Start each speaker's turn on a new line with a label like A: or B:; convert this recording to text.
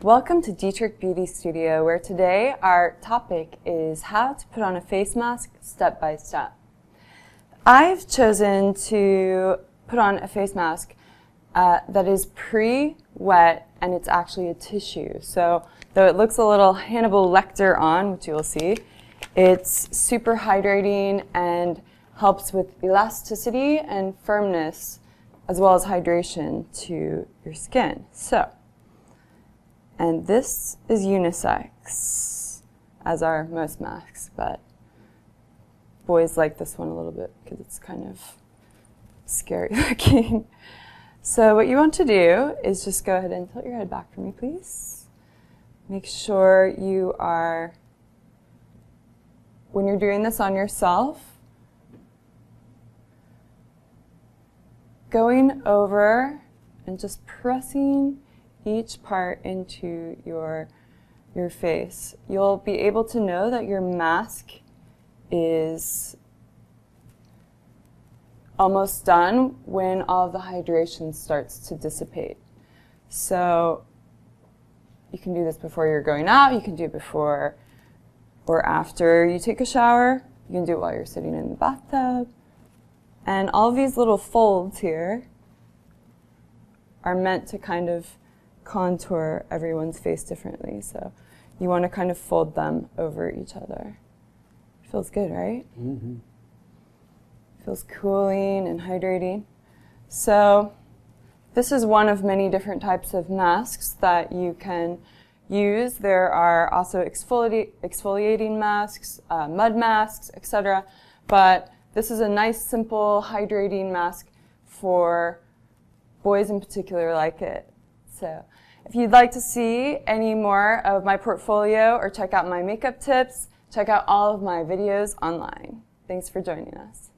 A: Welcome to Dietrich Beauty Studio, where today our topic is how to put on a face mask step by step. I've chosen to put on a face mask that is pre-wet, and it's actually a tissue. So though it looks a little Hannibal Lecter on, which you will see, it's super hydrating and helps with elasticity and firmness, as well as hydration to your skin. And this is unisex, as are most masks, but boys like this one a little bit because it's kind of scary looking. So what you want to do is just go ahead and tilt your head back for me, please. Make sure you are, when you're doing this on yourself, going over and just pressing each part into your face. You'll be able to know that your mask is almost done when all of the hydration starts to dissipate. So you can do this before you're going out, you can do it before or after you take a shower, you can do it while you're sitting in the bathtub. And all of these little folds here are meant to kind of contour everyone's face differently. So you want to kind of fold them over each other. Feels good, right? Mm-hmm. Feels cooling and hydrating. So this is one of many different types of masks that you can use. There are also exfoliating masks, mud masks, etc. But this is a nice, simple, hydrating mask for boys in particular like it. So if you'd like to see any more of my portfolio or check out my makeup tips, check out all of my videos online. Thanks for joining us.